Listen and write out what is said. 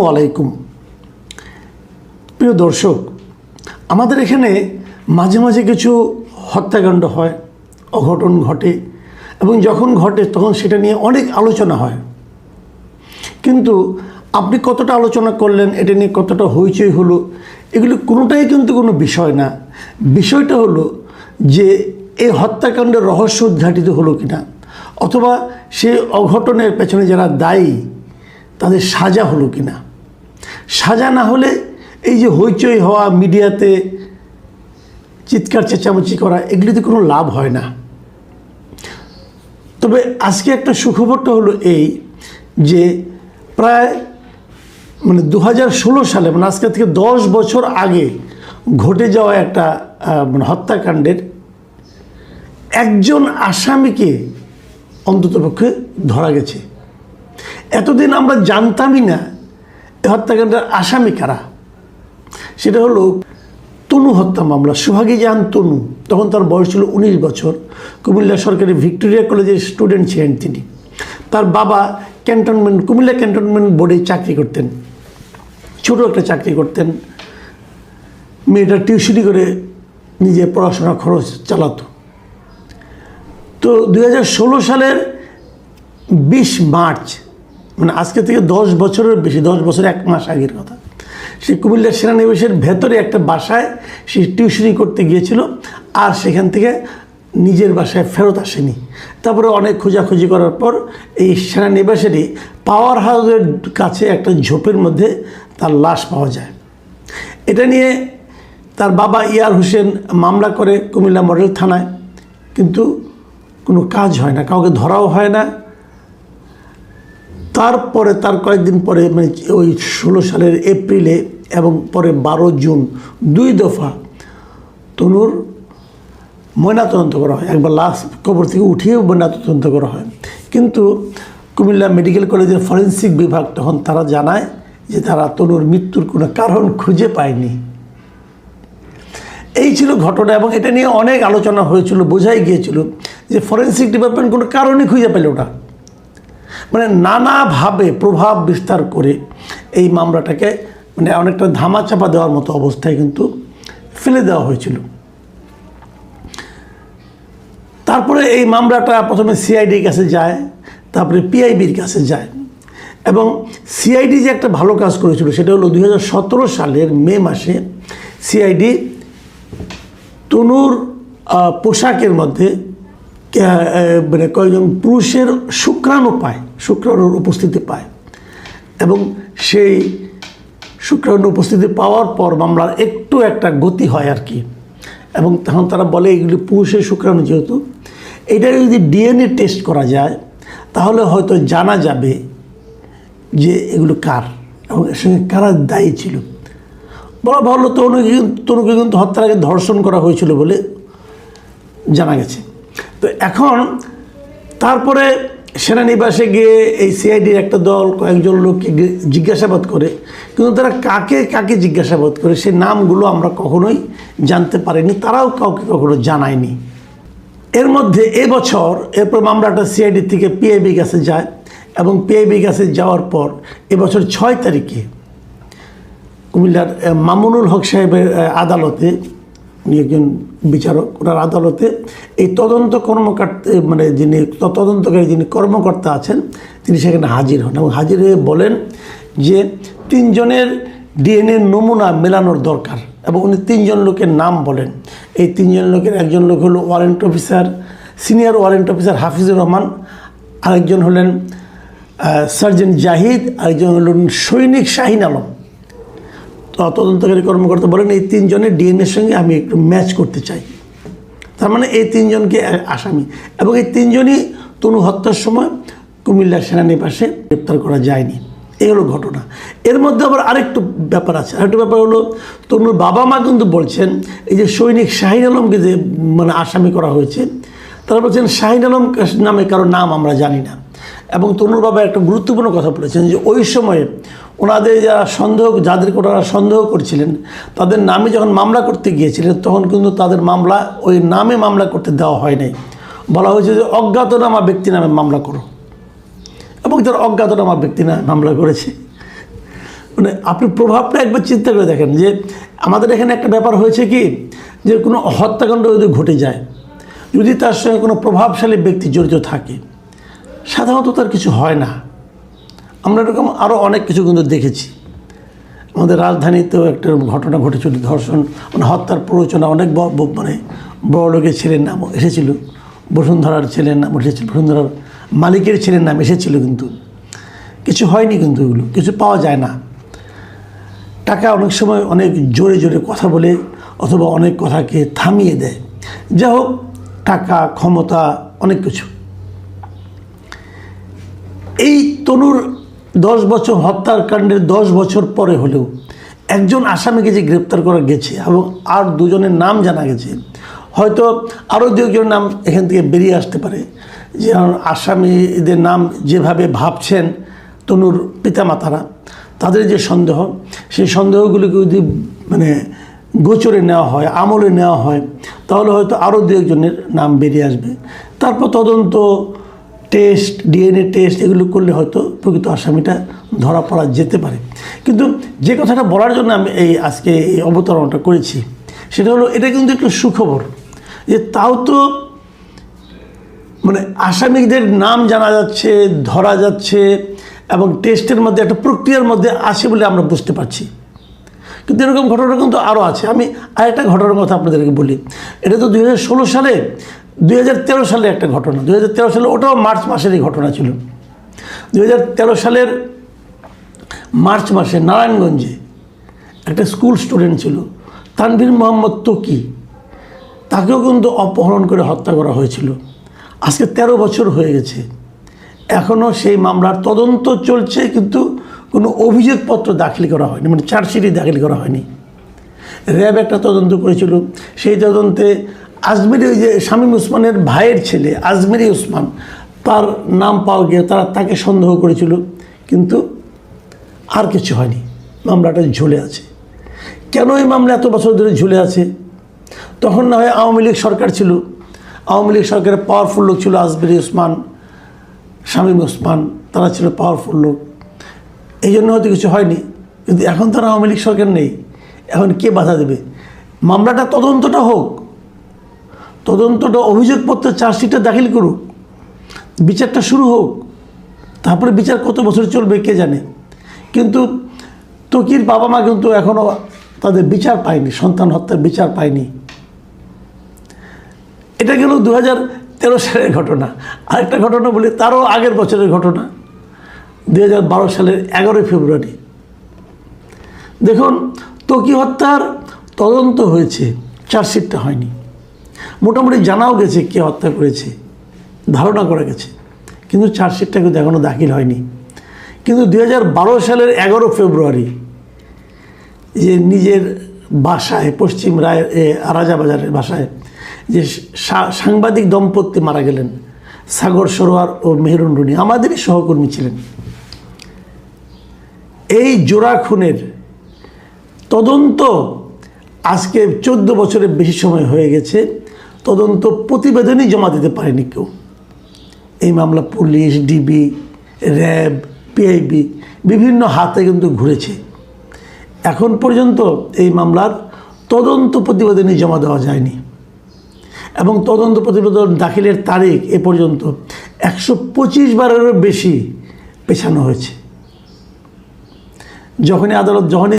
ওয়ালাইকুম। প্রিয় দর্শক, আমাদের এখানে মাঝে মাঝে কিছু হত্যাকাণ্ড হয়, অঘটন ঘটে, এবং যখন ঘটে তখন সেটা নিয়ে অনেক আলোচনা হয়। কিন্তু আপনি কতটা আলোচনা করলেন, এটা নিয়ে কতটা হইচই হলো, এগুলি কোনোটাই কিন্তু কোনো বিষয় না। বিষয়টা হলো যে এই হত্যাকাণ্ডের রহস্য উদ্ঘাটিত হলো কিনা, অথবা সেই অঘটনের পেছনে যারা দায়ী তাদের সাজা হলো কিনা। সাজা না হলে এই যে হইচই হওয়া, মিডিয়াতে চিৎকার চেঁচামেচি করা, এগুলিতে কোনো লাভ হয় না। তবে আজকে একটা সুখবরটা হলো এই যে প্রায় 2016 সালে, আজকে থেকে 10 বছর আগে ঘটে যাওয়া একটা হত্যাকাণ্ডের একজন আসামিকে অন্ততপক্ষে ধরা গেছে। এতদিন আমরা জানতামই না এই হত্যাকাণ্ডের আসামি কারা। সেটা হলো তনু হত্যা মামলা। সোহাগী জাহান তনু, তখন তার বয়স ছিল 19 বছর। কুমিল্লা সরকারি ভিক্টোরিয়া কলেজের স্টুডেন্ট ছিলেন তিনি। তার বাবা কুমিল্লা ক্যান্টনমেন্ট বোর্ডে চাকরি করতেন, ছোটো একটা চাকরি করতেন। মেয়েটা টিউশনি করে নিজে পড়াশোনার খরচ চালাতো। তো 2016 সালের 20 মার্চ, আজকে থেকে 10 বছরের বেশি, 10 বছর 1 মাস আগের কথা, সে কুমিল্লা সেনানিবাসের ভেতরে একটা বাসায় সে টিউশনি করতে গিয়েছিল, আর সেখান থেকে নিজের বাসায় ফেরত আসেনি। তারপরে অনেক খোঁজাখুঁজি করার পর এই সেনানিবাসেরই পাওয়ার হাউসের কাছে একটা ঝোপের মধ্যে তার লাশ পাওয়া যায়। এটা নিয়ে তার বাবা ইয়ার হোসেন মামলা করে কুমিল্লা মডেল থানায়, কিন্তু কোনো কাজ হয় না, কাউকে ধরাও হয় না। তারপরে তার কয়েকদিন পরে, ওই 16 সালের এপ্রিলে এবং পরে 12 জুন 2 দফা তনুর ময়নাতদন্ত করা হয়। একবার লাশ কবর থেকে উঠিয়েও ময়নাতদন্ত করা হয়, কিন্তু কুমিল্লা মেডিকেল কলেজের ফরেন্সিক বিভাগ তখন তারা জানায় যে তারা তনুর মৃত্যুর কোনো কারণ খুঁজে পায়নি। এই ছিল ঘটনা, এবং এটা নিয়ে অনেক আলোচনা হয়েছিল। বোঝাই গিয়েছিল যে ফরেন্সিক ডিপার্টমেন্ট কোনো কারণই খুঁজে পেল না। নানাভাবে প্রভাব বিস্তার করে এই মামলাটাকে অনেকটা ধামাচাপা দেওয়ার মতো অবস্থায় কিন্তু ফেলে দেওয়া হয়েছিল। তারপরে এই মামলাটা প্রথমে সিআইডির কাছে যায়, তারপরে পিআইবির কাছে যায়। এবং সিআইডি যে একটা ভালো কাজ করেছিল সেটা হলো 2017 সালের মে মাসে সিআইডি তনুর পোশাকের মধ্যে কয়েকজন পুরুষের শুক্রাণুর উপস্থিতি পায়, এবং সেই শুক্রাণু উপস্থিতি পাওয়ার পর মামলার একটু একটা গতি হয় আর কি। এবং তখন তারা বলে এগুলি পুরুষের শুক্রাণু, যেহেতু এটা যদি ডিএনএ টেস্ট করা যায় তাহলে হয়তো জানা যাবে যে এগুলো কার এবং এর সঙ্গে কারা দায়ী ছিল। বলা ভালো, তনুকে কিন্তু হত্যার আগে ধর্ষণ করা হয়েছিল বলে জানা গেছে। তো এখন তারপরে সেনানিবাসে গিয়ে এই সিআইডির একটা দল কয়েকজন লোককে জিজ্ঞাসাবাদ করে, কিন্তু তারা কাকে কাকে জিজ্ঞাসাবাদ করে সেই নামগুলো আমরা কখনোই জানতে পারিনি, তারাও কাউকে কখনো জানায়নি। এর মধ্যে এরপর মামলাটা সিআইডি থেকে পিআইবি কাছে যায়, এবং পিআইবি কাছে যাওয়ার পর এবছর 6 তারিখে কুমিল্লার মামুনুল হক সাহেবের আদালতে, উনি একজন বিচারক, ওনার আদালতে এই তদন্ত তদন্তকারী যিনি কর্মকর্তা আছেন তিনি সেখানে হাজির হন, এবং হাজির হয়ে বলেন যে 3 জনের ডিএনএ নমুনা মেলানোর দরকার, এবং উনি 3 জন লোকের নাম বলেন। এই 3 জন লোকের একজন লোক হলো senior warrant officer Hafizur Rahman, আরেকজন হলেন সার্জেন্ট জাহিদ, আরেকজন হলেন সৈনিক শাহিন আলম। তদন্তকারী কর্মকর্তা বলেন এই 3 জনের ডিএনএর সঙ্গে আমি একটু ম্যাচ করতে চাই। তার মানে এই 3 জনকে আসামি, এবং এই 3 জনই তনু হত্যার সময় কুমিল্লার সেনানিবাসে গ্রেপ্তার করা যায়নি। এই হলো ঘটনা। এর মধ্যে আবার আরেকটু ব্যাপার আছে। আরেকটু ব্যাপার হলো তনুর বাবা মা কিন্তু বলছেন এই যে সৈনিক শাহিন আলমকে যে আসামি করা হয়েছে, তারা বলছেন শাহিন আলম নামে কারো নাম আমরা জানি না। এবং তনুর বাবা একটা গুরুত্বপূর্ণ কথা বলেছেন যে ওই সময়ে ওনাদের যাদেরকে ওনারা সন্দেহ করছিলেন তাদের নামে যখন মামলা করতে গিয়েছিলেন তখন কিন্তু তাদের মামলা ওই নামে মামলা করতে দেওয়া হয় নাই। বলা হয়েছে যে অজ্ঞাতনামা ব্যক্তি নামে মামলা করো, এবং তার অজ্ঞাতনামা ব্যক্তি নামে মামলা করেছে। মানে আপনি প্রভাবটা একবার চিন্তা করে দেখেন যে আমাদের এখানে একটা ব্যাপার হয়েছে কি, যে কোনো হত্যাকাণ্ড যদি ঘটে যায়, যদি তার সঙ্গে কোনো প্রভাবশালী ব্যক্তি জড়িত থাকে, সাধারণত তার কিছু হয় না। আমরা এরকম আরও অনেক কিছু কিন্তু দেখেছি। আমাদের রাজধানীতেও একটা ঘটনা ঘটেছিল, ধর্ষণ মানে হত্যার প্ররোচনা, অনেক মানে বড় লোকের ছেলের নাম এসেছিল, বসুন্ধরার ছেলের নাম এসেছিল, বসুন্ধরার মালিকের ছেলের নাম এসেছিল, কিন্তু কিছু হয়নি। কিন্তু এগুলো কিছু পাওয়া যায় না। টাকা অনেক সময় অনেক জোরে জোরে কথা বলে অথবা অনেক কথাকে থামিয়ে দেয়। যাই হোক, টাকা, ক্ষমতা, অনেক কিছু। এই তনুর 10 বছর হত্যাকাণ্ডের 10 বছর পরে হলেও একজন আসামিকে যে গ্রেপ্তার করা গেছে এবং আর 2 জনের নাম জানা গেছে, হয়তো আরও 2 জনের নাম এখান থেকে বেরিয়ে আসতে পারে। যে আসামিদের নাম যেভাবে ভাবছেন তনুর পিতামাতারা, তাদের যে সন্দেহ, সেই সন্দেহগুলিকে যদি মানে গোচরে নেওয়া হয়, আমলে নেওয়া হয়, তাহলে হয়তো আরও 2 একজনের নাম বেরিয়ে আসবে। তারপর তদন্ত, টেস্ট, ডিএনএ টেস্ট এগুলো করলে হয়তো প্রকৃত আসামিটা ধরা পড়া যেতে পারে। কিন্তু যে কথাটা বলার জন্য আমি আজকে এই অবতারণাটা করেছি, সেটা হলো এটা কিন্তু একটু সুখবর যে তাও তো মানে আসামিদের নাম জানা যাচ্ছে, ধরা যাচ্ছে এবং টেস্টের মধ্যে একটা প্রক্রিয়ার মধ্যে আছে বলে আমরা বুঝতে পারছি। কিন্তু এরকম ঘটনা কিন্তু আরও আছে। আমি আরেকটা ঘটনার কথা আপনাদেরকে বলি। এটা তো 2016 সালে, 2013 সালে একটা ঘটনা। 2013 সালে, ওটাও মার্চ মাসেরই ঘটনা ছিল। 2013 সালের মার্চ মাসে নারায়ণগঞ্জে একটা স্কুল স্টুডেন্ট ছিল, তানভীর মোহাম্মদ ত্বকি। তাকেও কিন্তু অপহরণ করে হত্যা করা হয়েছিল। আজকে 13 বছর হয়ে গেছে, এখনও সেই মামলার তদন্ত চলছে, কিন্তু কোনো অভিযোগপত্র দাখিল করা হয়নি, মানে চার্জশিটই দাখিল করা হয়নি। র্যাব একটা তদন্ত করেছিল, সেই তদন্তে আজমেরি, ওই যে শামীম ওসমানের ভাইয়ের ছেলে আজমেরি ওসমান, তার নাম পাওয়া গিয়ে তাকে সন্দেহ করেছিল, কিন্তু আর কিছু হয়নি। মামলাটা ঝুলে আছে। কেন এই মামলা এত বছর ধরে ঝুলে আছে? তখন না হয় আওয়ামী লীগ সরকার ছিল, আওয়ামী লীগ সরকারের পাওয়ারফুল লোক ছিল আজমেরি ওসমান, শামীম ওসমান, তারা ছিল পাওয়ারফুল লোক, এই জন্য হয়তো কিছু হয়নি। কিন্তু এখন তারা আওয়ামী লীগ সরকার নেই, এখন কে বাধা দেবে? মামলাটা তদন্তটা হোক, তদন্তটা, অভিযোগপত্র, চার্জশিটটা দাখিল করুক, বিচারটা শুরু হোক, তারপরে বিচার কত বছর চলবে কে জানে। কিন্তু ত্বকির বাবা মা কিন্তু এখনও তাদের বিচার পায়নি, সন্তান হত্যার বিচার পায়নি। এটা গেল 2013 সালের ঘটনা। আরেকটা ঘটনা বলি, তারও আগের বছরের ঘটনা, 2012 সালের 11 ফেব্রুয়ারি। দেখুন, ত্বকি হত্যার তদন্ত হয়েছে, চার্জশিটটা হয়নি। মোটামুটি জানাও গেছে কে হত্যা করেছে, ধারণা করা গেছে, কিন্তু চার্জশিটটা কিন্তু এখনও দাখিল হয়নি। কিন্তু 2012 সালের 11 ফেব্রুয়ারি যে নিজের বাসায়, পশ্চিম রাজাবাজারের বাসায় যে সাংবাদিক দম্পতি মারা গেলেন, সাগর সরোয়ার ও মেহরুন রুনি, আমাদেরই সহকর্মী ছিলেন। এই জোড়া খুনের তদন্ত আজকে 14 বছরের বেশি সময় হয়ে গেছে, তদন্ত প্রতিবেদনই জমা দিতে পারেনি কেউ। এই মামলা পুলিশ, ডিবি, র্যাব, পিআইবি বিভিন্ন হাতে কিন্তু ঘুরেছে। এখন পর্যন্ত এই মামলার তদন্ত প্রতিবেদনই জমা দেওয়া যায়নি এবং তদন্ত প্রতিবেদন দাখিলের তারিখ এ পর্যন্ত 125 বারেরও বেশি পেছানো হয়েছে। যখনই